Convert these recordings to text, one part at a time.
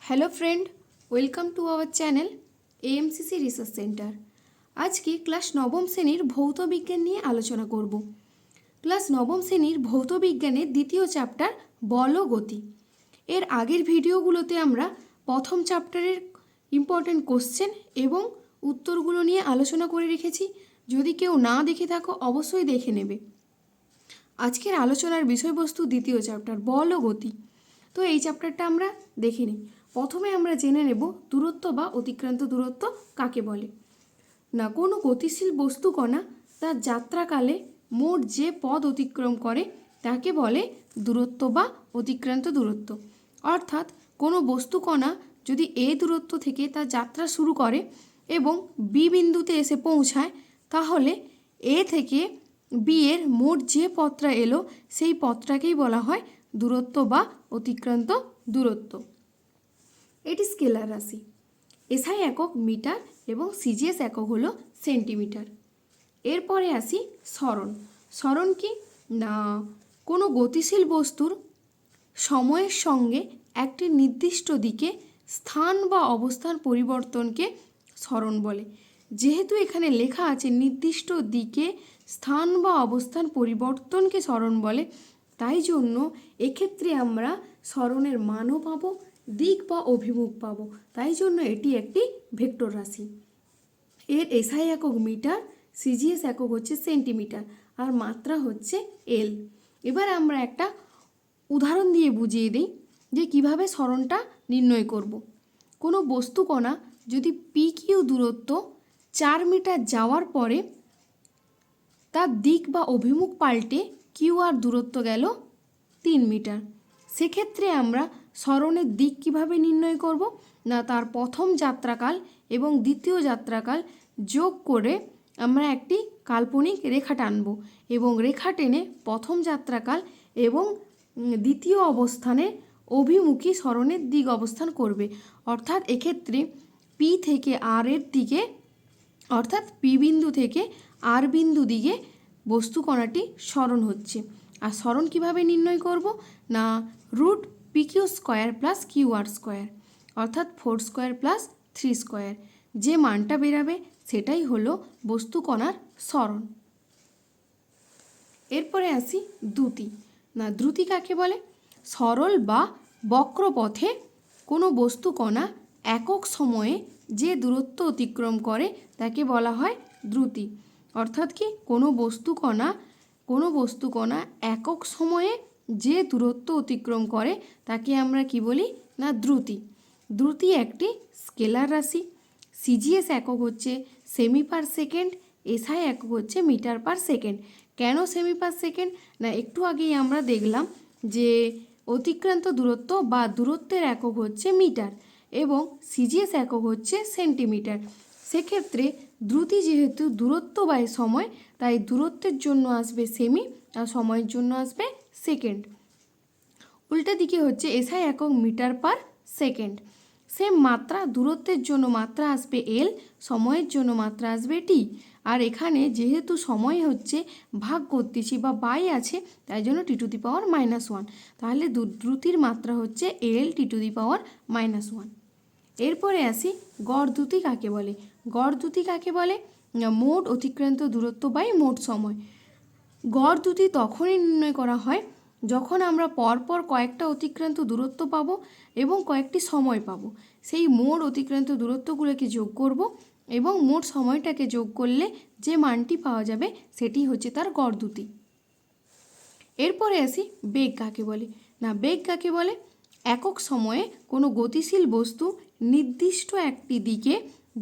Hello friend, welcome to our channel AMCC research centre. আজকে class নবম শ্রেণীর ভৌত বিজ্ঞান নিয়ে আলোচনা করব। ক্লাস নবম শ্রেণীর ভৌত বিজ্ঞানের দ্বিতীয় চ্যাপ্টার বল ও গতি। এর আগের ভিডিওগুলোতে আমরা প্রথম চ্যাপ্টারের ইম্পর্ট্যান্ট কোশ্চেন এবং উত্তরগুলো নিয়ে আলোচনা করে রেখেছি। যদি কেউ না দেখে থাকো অবশ্যই দেখে নেবে। আজকের আলোচনার বিষয়বস্তু দ্বিতীয় চ্যাপ্টার বল ও গতি। তো এই চ্যাপ্টারটা আমরা দেখে নিই। প্রথমে আমরা জেনে নেব দূরত্ব বা অতিক্রান্ত দূরত্ব কাকে বলে। না, কোনো গতিশীল বস্তুকণা তার যাত্রাকালে মোট যে পথ অতিক্রম করে তাকে বলে দূরত্ব বা অতিক্রান্ত দূরত্ব। অর্থাৎ কোনো বস্তুকণা যদি এ দূরত্ব থেকে তার যাত্রা শুরু করে এবং বি বিন্দুতে এসে পৌঁছায়, তাহলে এ থেকে বি এর মোট যে পথটা এলো সেই পথটাকেই বলা হয় দূরত্ব বা অতিক্রান্ত দূরত্ব। এটি স্কেলার রাশি। এসআই একক মিটার এবং সিজিএস একক হলো সেন্টিমিটার। এরপরে আসি সরণ। সরণ কি না, কোনো গতিশীল বস্তুর সময়ের সঙ্গে একটি নির্দিষ্ট দিকে স্থান বা অবস্থান পরিবর্তনকে সরণ বলে। যেহেতু এখানে লেখা আছে নির্দিষ্ট দিকে স্থান বা অবস্থান পরিবর্তনকে সরণ বলে, তাই জন্য এক্ষেত্রে আমরা সরণের মানও পাবো, দিক বা অভিমুখ পাবো। তাই জন্য এটি একটি ভেক্টর রাশি। এর এসআই একক মিটার, সিজিএস একক হচ্ছে সেন্টিমিটার আর মাত্রা হচ্ছে এল। এবার আমরা একটা উদাহরণ দিয়ে বুঝিয়ে দিই যে কিভাবে সরণটা নির্ণয় করব। কোনো বস্তুকণা যদি পি কিউ দূরত্ব 4 মিটার যাওয়ার পরে তার দিক বা অভিমুখ পাল্টে কিউ আর দূরত্ব গেল 3 মিটার, সেক্ষেত্রে আমরা সরণের দিক কিভাবে নির্ণয় করব না, তার প্রথম যাত্রাকাল এবং দ্বিতীয় যাত্রাকাল যোগ করে আমরা একটি কাল্পনিক রেখা টানব এবং রেখা টেনে প্রথম যাত্রাকাল এবং দ্বিতীয় অবস্থানে অভিমুখী সরণের দিক অবস্থান করবে। অর্থাৎ এক্ষেত্রে পি থেকে আর এর দিকে, অর্থাৎ পি বিন্দু থেকে আর বিন্দু দিকে বস্তুকণাটি সরণ হচ্ছে। আর সরণ কিভাবে নির্ণয় করব না, root P Q square plus Q R square, অর্থাৎ 4 স্কোয়ার প্লাস 3 স্কোয়ার, যে মানটা বেরাবে সেটাই হলো বস্তুকণার সরণ। এরপরে আসি দ্রুতি। না, দ্রুতি কাকে বলে? সরল বা বক্রপথে কোনো বস্তুকণা একক সময়ে যে দূরত্ব অতিক্রম করে তাকে বলা হয় দ্রুতি। অর্থাৎ কি, কোনো বস্তুকণা একক সময়ে যে দূরত্ব অতিক্রম করে তাকে আমরা কি বলি না, দ্রুতি। দ্রুতি একটি স্কেলার রাশি। সিজিএস একক হচ্ছে সেমি পার সেকেন্ড, এসআই একক হচ্ছে মিটার পার সেকেন্ড। কেন সেমি পার সেকেন্ড না, একটু আগেই আমরা দেখলাম যে অতিক্রান্ত দূরত্ব বা দূরত্বের একক হচ্ছে মিটার এবং সিজিএস একক হচ্ছে সেন্টিমিটার। সেক্ষেত্রে দ্রুতি যেহেতু দূরত্ব বাই সময়, তাই দূরত্বের জন্য আসবে সেমি আর সময়ের জন্য আসবে সেকেন্ড। উল্টা দিকে হচ্ছে এসআই একক মিটার পার সেকেন্ড। সেম মাত্রা, দূরত্বের জন্য মাত্রা আসবে এল, সময়ের জন্য মাত্রা আসবে টি। আর এখানে যেহেতু সময় হচ্ছে ভাগ করতেছি বা বাই আছে, তাই জন্য টি টু দি পাওয়ার -1। তাহলে দ্রুতির মাত্রা হচ্ছে এল টি টু দি পাওয়ার -1। এরপরে আসি গড় দ্রুতি কাকে বলে। গড় দ্রুতি কাকে বলে? মোট অতিক্রান্ত দূরত্ব বাই মোট সময়। গড় দ্রুতি তখনই নির্ণয় করা হয় যখন আমরা পরপর কয়েকটা অতিক্রান্ত দূরত্ব পাবো এবং কয়েকটি সময় পাবো। সেই মোট অতিক্রান্ত দূরত্বগুলোকে যোগ করব এবং মোট সময়টাকে যোগ করলে যে মানটি পাওয়া যাবে সেটি হচ্ছে তার গড় দ্রুতি। এরপরে আসি বেগ কাকে বলে। না, বেগ কাকে বলে? একক সময়ে কোনো গতিশীল বস্তু নির্দিষ্ট একটি দিকে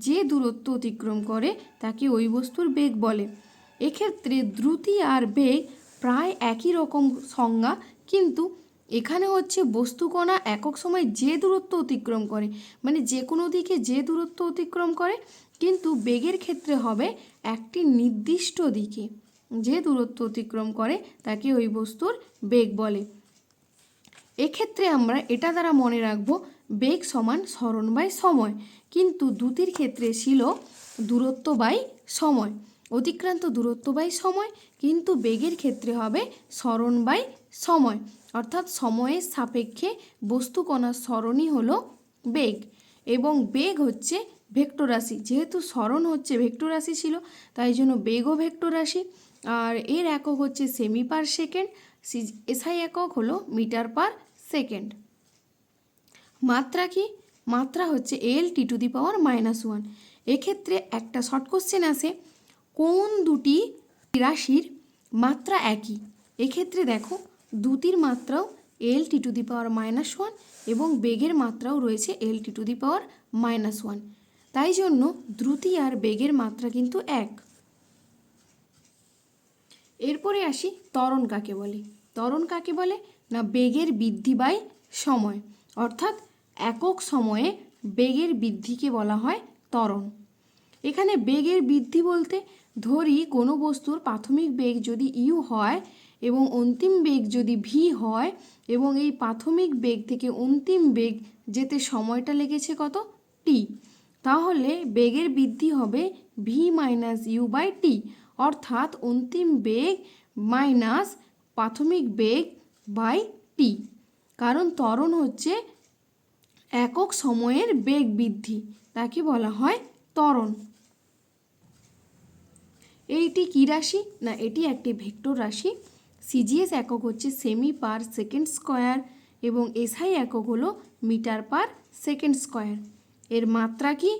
যে দূরত্ব অতিক্রম করে তাকে ওই বস্তুর বেগ বলে। এক্ষেত্রে দ্রুতি আর বেগ প্রায় একই রকম সংজ্ঞা, কিন্তু এখানে হচ্ছে বস্তুকণা একক সময় যে দূরত্ব অতিক্রম করে, মানে যে কোনো দিকে যে দূরত্ব অতিক্রম করে, কিন্তু বেগের ক্ষেত্রে হবে একটি নির্দিষ্ট দিকে যে দূরত্ব অতিক্রম করে তাকে ওই বস্তুর বেগ বলে। এক্ষেত্রে আমরা এটা দ্বারা মনে রাখবো বেগ সমান সরণ বাই সময়, কিন্তু দ্রুতির ক্ষেত্রে ছিল দূরত্ব বাই সময়, অতিক্রান্ত দূরত্ব বাই সময়, কিন্তু বেগের ক্ষেত্রে হবে সরণ বাই সময়, অর্থাৎ সময়ের সাপেক্ষে বস্তুকণার সরণই হলো বেগ, এবং বেগ হচ্ছে ভেক্টর রাশি। যেহেতু সরণ হচ্ছে ভেক্টর রাশি ছিল, তাই জন্য বেগও ভেক্টর রাশি। আর এর একক হচ্ছে সেমি পার সেকেন্ড, এসআই একক হলো মিটার পার সেকেন্ড। মাত্রা কি? মাত্রা হচ্ছে L_T⁻⁻1। এক্ষেত্রে একটা শর্ট কোশ্চেন আসে, কোন দুটি রাশির মাত্রা একই? এক্ষেত্রে দেখো দ্রুতির মাত্রাও L⁻⁻1 এবং বেগের মাত্রাও রয়েছে L⁻⁻1। তাই জন্য দ্রুতি আর বেগের মাত্রা কিন্তু এক। এরপরে আসি ত্বরণ কাকে বলে। ত্বরণ কাকে বলে না, বেগের বৃদ্ধি বাই সময়, অর্থাৎ একক সময়ে বেগের বৃদ্ধিকে বলা হয় ত্বরণ। এখানে বেগের বৃদ্ধি বলতে ধরি কোনো বস্তুর প্রাথমিক বেগ যদি ইউ হয় এবং অন্তিম বেগ যদি ভি হয়, এবং এই প্রাথমিক বেগ থেকে অন্তিম বেগ যেতে সময়টা লেগেছে কত? টি। তাহলে বেগের বৃদ্ধি হবে v-u/t, অর্থাৎ অন্তিম বেগ মাইনাস প্রাথমিক বেগ বাই টি। কারণ ত্বরণ হচ্ছে একক সময়ের বেগ বৃদ্ধি, তাকে বলা হয় ত্বরণ। এইটি কী রাশি? না, এটি একটি ভেক্টর রাশি। সিজিএস একক হচ্ছে সেমি পার সেকেন্ড স্কোয়ার এবং এসআই একক হলো মিটার পার সেকেন্ড স্কোয়ার। এর মাত্রা কি?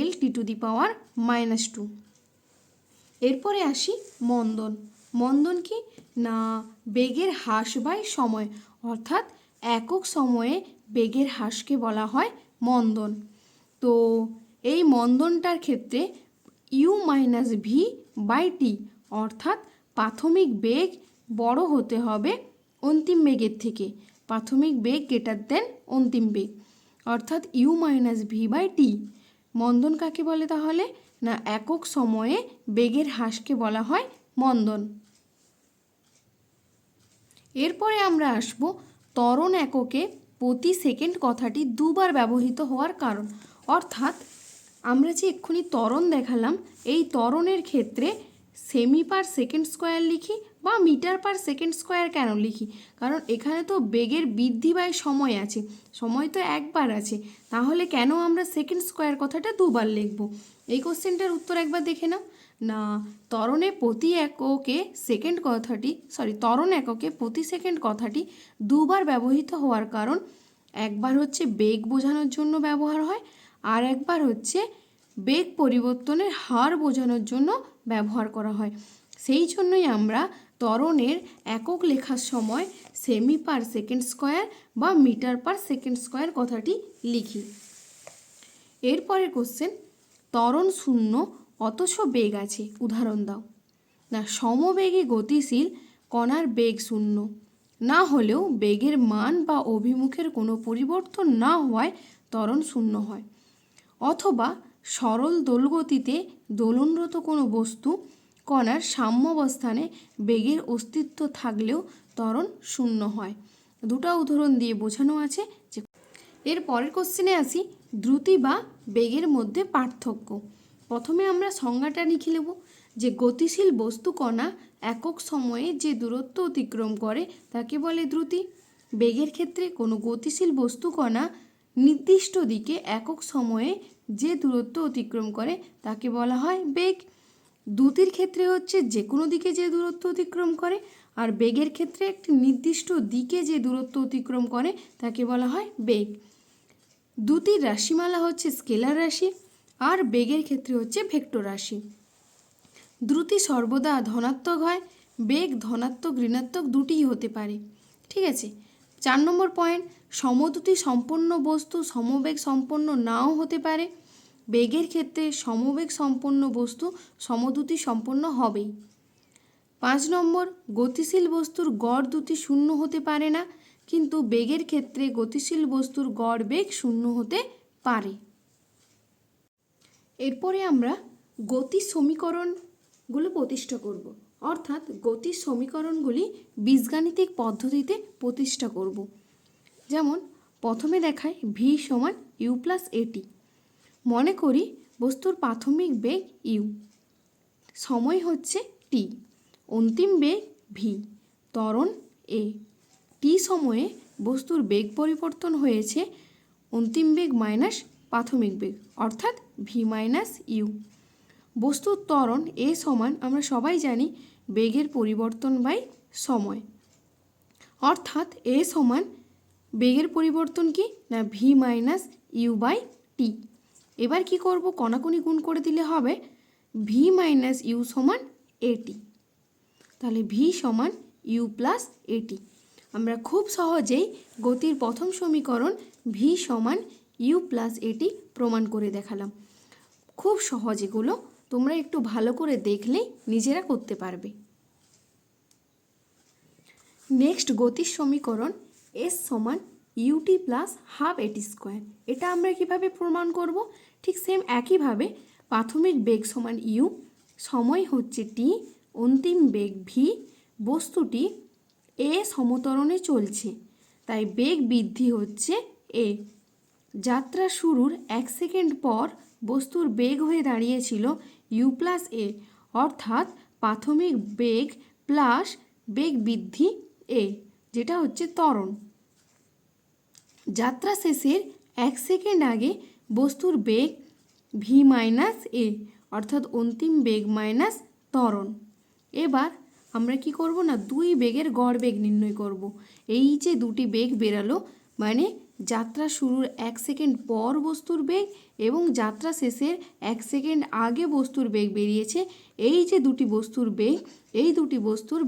L⁻⁻²। এরপরে আসি মন্দন। মন্দন কি? না, বেগের হ্রাস বাই সময়, অর্থাৎ একক সময়ে বেগের হ্রাসকে বলা হয় মন্দন। তো এই মন্দনটার ক্ষেত্রে u-v/t, অর্থাৎ প্রাথমিক বেগ বড় হতে হবে অন্তিম বেগের থেকে। প্রাথমিক বেগ গ্রেটার দেন অন্তিম বেগ, অর্থাৎ u-v/t। মন্দন কাকে বলে তাহলে? না, একক সময়ে বেগের হ্রাসকে বলা হয় মন্দন। এরপরে আমরা আসব ত্বরণ এককে প্রতি সেকেন্ড কথাটি দুবার ব্যবহৃত হওয়ার কারণ। অর্থাৎ আমরা যে এক্ষুনি ত্বরণ দেখালাম, এই ত্বরণের ক্ষেত্রে সেমি পার সেকেন্ড স্কোয়ার লিখি বা মিটার পার সেকেন্ড স্কোয়ার কেন লিখি? কারণ এখানে তো বেগের বৃদ্ধি বাই সময় আছে, সময় তো একবার আছে, তাহলে কেন আমরা সেকেন্ড স্কোয়ার কথাটা দুবার লিখব? এই কোশ্চেনটার উত্তর একবার দেখে নাও। না, ত্বরণে প্রতি এককে সেকেন্ড কথাটি ত্বরণ এককে প্রতি সেকেন্ড কথাটি দুবার ব্যবহৃত হওয়ার কারণ, একবার হচ্ছে বেগ বোঝানোর জন্য ব্যবহার হয়, আর একবার হচ্ছে বেগ পরিবর্তনের হার বোঝানোর জন্য ব্যবহার করা হয়। সেই জন্যই আমরা ত্বরণের একক লেখার সময় সেমি পার সেকেন্ড স্কোয়ার বা মিটার পার সেকেন্ড স্কোয়ার কথাটি লিখি। এরপরের কোশ্চেন, ত্বরণ শূন্য অথচ বেগ আছে, উদাহরণ দাও। না, সমবেগে গতিশীল কণার বেগ শূন্য না হলেও বেগের মান বা অভিমুখের কোনো পরিবর্তন না হওয়ায় ত্বরণ শূন্য হয়। অথবা সরল দোলগতিতে দোলনরত কোনো বস্তু কণার সাম্যাবস্থানে বেগের অস্তিত্ব থাকলেও ত্বরণ শূন্য হয়। দুটো উদাহরণ দিয়ে বোঝানো আছে। যে এর পরের কোশ্চেনে আসি, দ্রুতি বা বেগের মধ্যে পার্থক্য। প্রথমে আমরা সংজ্ঞাটা লিখে নেব যে গতিশীল বস্তু কণা একক সময়ে যে দূরত্ব অতিক্রম করে তাকে বলে দ্রুতি। বেগের ক্ষেত্রে কোনো গতিশীল বস্তু কণা নির্দিষ্ট দিকে একক সময়ে যে দূরত্ব অতিক্রম করে তাকে বলা হয় বেগ। দ্রুতির ক্ষেত্রে হচ্ছে যে কোনো দিকে যে দূরত্ব অতিক্রম করে, আর বেগের ক্ষেত্রে একটি নির্দিষ্ট দিকে যে দূরত্ব অতিক্রম করে তাকে বলা হয় বেগ। দ্রুতির রাশিমালা হচ্ছে স্কেলার রাশি, আর বেগের ক্ষেত্রে হচ্ছে ভেক্টর রাশি। দ্রুতি সর্বদা ধনাত্মক হয়, বেগ ধনাত্মক ঋণাত্মক দুটিই হতে পারে। ঠিক আছে। 4 নম্বর পয়েন্ট, সমদ্রুতি সম্পন্ন বস্তু সমবেগ সম্পন্ন নাও হতে পারে। বেগের ক্ষেত্রে সমবেগ সম্পন্ন বস্তু সমদ্রুতি সম্পন্ন হবেই। 5 নম্বর, গতিশীল বস্তুর গড় দ্রুতি শূন্য হতে পারে না, কিন্তু বেগের ক্ষেত্রে গতিশীল বস্তুর গড় বেগ শূন্য হতে পারে। এরপরে আমরা গতির সমীকরণগুলো প্রতিষ্ঠা করব, অর্থাৎ গতির সমীকরণগুলি বীজগাণিতিক পদ্ধতিতে প্রতিষ্ঠা করব। যেমন প্রথমে দেখায় ভি সমান ইউ প্লাস এটি। মনে করি বস্তুর প্রাথমিক বেগ ইউ, সময় হচ্ছে টি, অন্তিম বেগ ভি, ত্বরণ এ। টি সময়ে বস্তুর বেগ পরিবর্তন হয়েছে অন্তিম বেগ মাইনাস প্রাথমিক বেগ অর্থাৎ ভি মাইনাস ইউ। বস্তুর ত্বরণ এ সমান আমরা সবাই জানি বেগের পরিবর্তন বাই সময়, অর্থাৎ এ সমান বেগের পরিবর্তন কি না V minus you by T. এবার কি করব, কণাকণি গুণ করে দিলে হবে ভি মাইনাস ইউ সমান এটি। তাহলে ভি সমান ইউ প্লাস এটি। আমরা খুব সহজেই গতির প্রথম সমীকরণ ভি সমান ইউ প্লাস এটি প্রমাণ করে দেখালাম। খুব সহজ, এগুলো তোমরা একটু ভালো করে দেখলেই নিজেরা করতে পারবে। নেক্সট গতির সমীকরণ এস সমান u t plus half a t square. এটা আমরা কিভাবে প্রমাণ করব, ঠিক সেম একইভাবে প্রাথমিক বেগ সমান ইউ, সময় হচ্ছে টি, অন্তিম বেগ ভি, বস্তুটি এ সমতরণে চলছে তাই বেগ বৃদ্ধি হচ্ছে এ। যাত্রা শুরুর 1 সেকেন্ড পর বস্তুর বেগ হয়ে দাঁড়িয়েছিল ইউ প্লাস এ, অর্থাৎ প্রাথমিক বেগ প্লাস বেগ বৃদ্ধি এ, যেটা হচ্ছে ত্বরণ। যাত্রা শেষের 1 সেকেন্ড আগে বস্তুর বেগ ভি মাইনাস এ, অর্থাৎ অন্তিম বেগ মাইনাস ত্বরণ। এবার আমরা কি করব না দুই বেগের গড় বেগ নির্ণয় করব। এই যে দুটি বেগ বেরালো মানে যাত্রা শুরুর 1 সেকেন্ড পর বস্তুর বেগ এবং যাত্রা শেষের 1 সেকেন্ড আগে বস্তুর বেগ বেরিয়েছে, এই যে দুটি বস্তুর বেগ, এই দুটি বস্তুর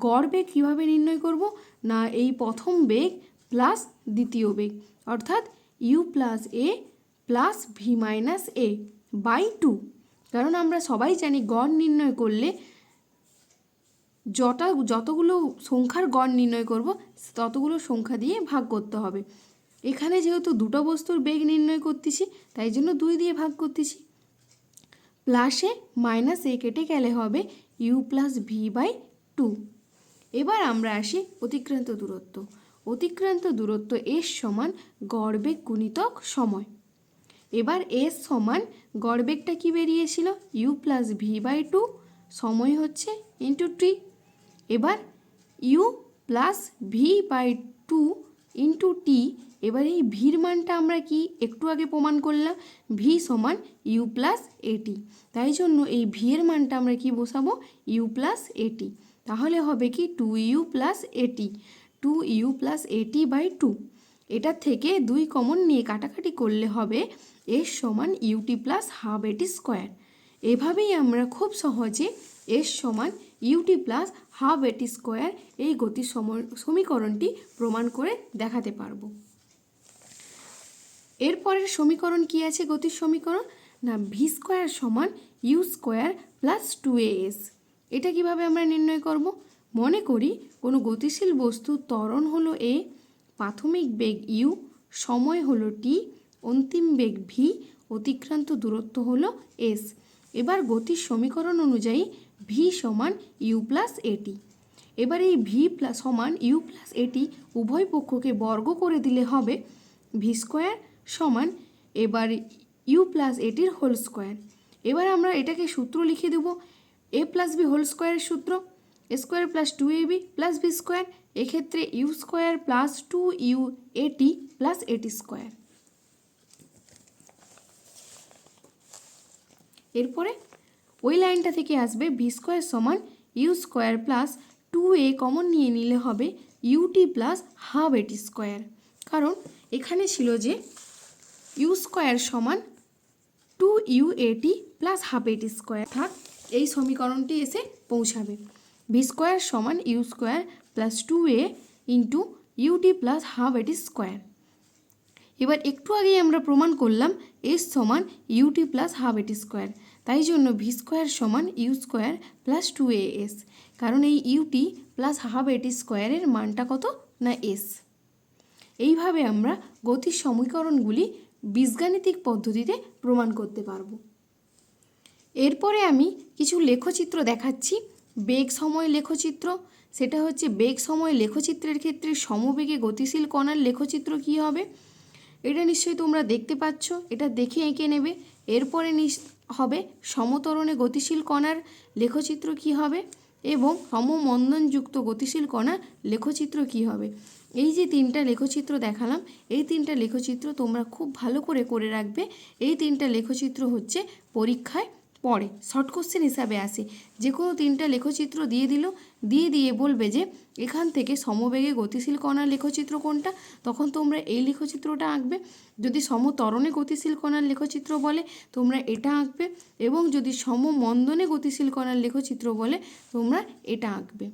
গড় বেগ কীভাবে নির্ণয় করব না এই প্রথম বেগ প্লাস দ্বিতীয় বেগ, অর্থাৎ u plus a plus v minus a by 2। কারণ আমরা সবাই জানি গড় নির্ণয় করলে যতগুলো সংখ্যার গড় নির্ণয় করব ততগুলো সংখ্যা দিয়ে ভাগ করতে হবে। এখানে যেহেতু দুটো বস্তুর বেগ নির্ণয় করতেছি তাই জন্য 2 দিয়ে ভাগ করতেছি। প্লাসে মাইনাস এ কেটে গেলে হবে ইউ প্লাস ভি বাই 2। এবার আমরা আসি অতিক্রান্ত দূরত্ব। অতিক্রান্ত দূরত্ব এস সমান গড় বেগ গুণিতক সময়। এবার এস সমান গড় বেগটা কী বেরিয়েছিল ইউ প্লাস ভি বাই 2, সময় হচ্ছে ইন্টু টি। এবার U plus V by 2 into T. এবার এই ভির মানটা আমরা কি একটু আগে প্রমাণ করলাম ভি সমান ইউ প্লাস এটি, তাই জন্য এই ভি এর মানটা আমরা কি বসাবো ইউ প্লাস এটি। তাহলে হবে কি 2u প্লাস এটি, 2u প্লাস এটি বাই 2। এটার থেকে 2 কমন নিয়ে কাটাকাটি করলে হবে এস সমান u t plus half a t square. এভাবেই আমরা খুব সহজে এস সমান u t plus half a t square এই গতির সমীকরণটি প্রমাণ করে দেখাতে পারবো। এরপরের সমীকরণ কি আছে গতির সমীকরণ না ভি স্কোয়ার সমান ইউ স্কোয়ার প্লাস 2as। এটা কিভাবে আমরা নির্ণয় করব, মনে করি কোনো গতিশীল বস্তু ত্বরণ হলো এ, প্রাথমিক বেগ ইউ, সময় হলো টি, অন্তিম বেগ ভি, অতিক্রান্ত দূরত্ব হলো এস। এবার গতির সমীকরণ অনুযায়ী ভি সমান ইউ প্লাস এটি। এবার এই ভি প্লাস সমান ইউ প্লাস এটি উভয় পক্ষকে বর্গ করে দিলে হবে ভি স্কোয়ার সমান এবার ইউ প্লাস এটির হোল স্কোয়ার। এবার আমরা এটাকে সূত্র লিখে দেব এ প্লাস বি হোল স্কোয়ারের সূত্র A square plus 2ab plus B square, এক্ষেত্রে ইউ স্কোয়ার প্লাস 2u এটি প্লাস এটি স্কোয়ার। এরপরে ওই লাইনটা থেকে আসবে ভি স্কোয়ার সমান u square plus 2a common নিয়ে নিলে হবে u t plus half a t square. কারণ এখানে ছিল যে ইউ স্কোয়ার সমান 2uat plus half a t square, অর্থাৎ এই সমীকরণটি এসে পৌঁছাবে ভি স্কোয়ার সমান u square plus 2a into u t plus half a t square. এবার একটু আগেই আমরা প্রমাণ করলাম এস সমান u t plus half a t square, তাই জন্য ভি স্কোয়ার সমান ইউ স্কোয়ার প্লাস 2as, কারণ এই ইউটি প্লাস হাফ এটি স্কোয়ারের মানটা কত না এস। এইভাবে আমরা গতির সমীকরণগুলি বীজগাণিতিক পদ্ধতিতে প্রমাণ করতে পারবো। এরপরে আমি কিছু লেখচিত্র দেখাচ্ছি, বেগ সময় লেখচিত্র। সেটা হচ্ছে বেগ সময় লেখচিত্রের ক্ষেত্রে সমবেগে গতিশীল কণার লেখচিত্র কী হবে, এটা নিশ্চয়ই তোমরা দেখতে পাচ্ছ, এটা দেখে এঁকে নেবে। এরপরে হবে সমতরণে গতিশীল কণার লেখচিত্র কী হবে এবং সমমন্দনযুক্ত গতিশীল কণার লেখচিত্র কী হবে। এই যে তিনটা লেখচিত্র দেখালাম, এই তিনটা লেখচিত্র তোমরা খুব ভালো করে রাখবে। এই তিনটা লেখচিত্র হচ্ছে পরীক্ষায় পড়ে, শর্ট কোশ্চেন হিসাবে আসে। যে কোনো তিনটা লেখচিত্র দিয়ে বলবে যে এখান থেকে সমবেগে গতিশীল কণার লেখচিত্র কোনটা, তখন তোমরা এই লেখচিত্রটা আঁকবে। যদি সমত্বরণে গতিশীল কণার লেখচিত্র বলে তোমরা এটা আঁকবে, এবং যদি সমমন্দনে গতিশীল কণার লেখচিত্র বলে তোমরা এটা আঁকবে।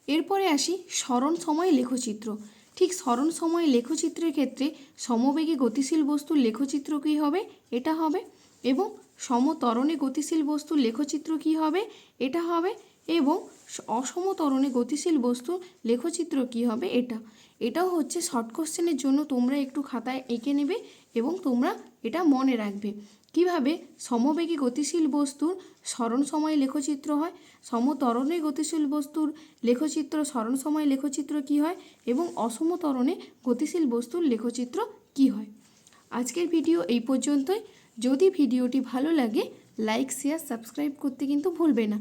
এরপরে আসি সরণ সময় লেখচিত্র। ঠিক সরণ সময় লেখচিত্রের ক্ষেত্রে সমবেগে গতিশীল বস্তুর লেখচিত্র কী হবে, এটা হবে, এবং সমত্বরণে গতিশীল বস্তুর লেখচিত্র কী হবে, এটা হবে, এবং অসমত্বরণে গতিশীল বস্তুর লেখচিত্র কী হবে, এটাও হচ্ছে শর্ট কোশ্চেনের জন্য তোমরা একটু খাতায় এঁকে নেবে এবং তোমরা এটা মনে রাখবে। কিভাবে সমবেগে গতিশীল বস্তুর সরণ সময় লেখচিত্র হয়, সমত্বরণে গতিশীল বস্তুর লেখচিত্র সরণ সময় লেখচিত্র কী হয়, এবং অসমত্বরণে গতিশীল বস্তুর লেখচিত্র কী হয়। আজকের ভিডিও এই পর্যন্তই। যদি ভিডিওটি ভালো লাগে লাইক শেয়ার সাবস্ক্রাইব করতে কিন্তু ভুলবে না।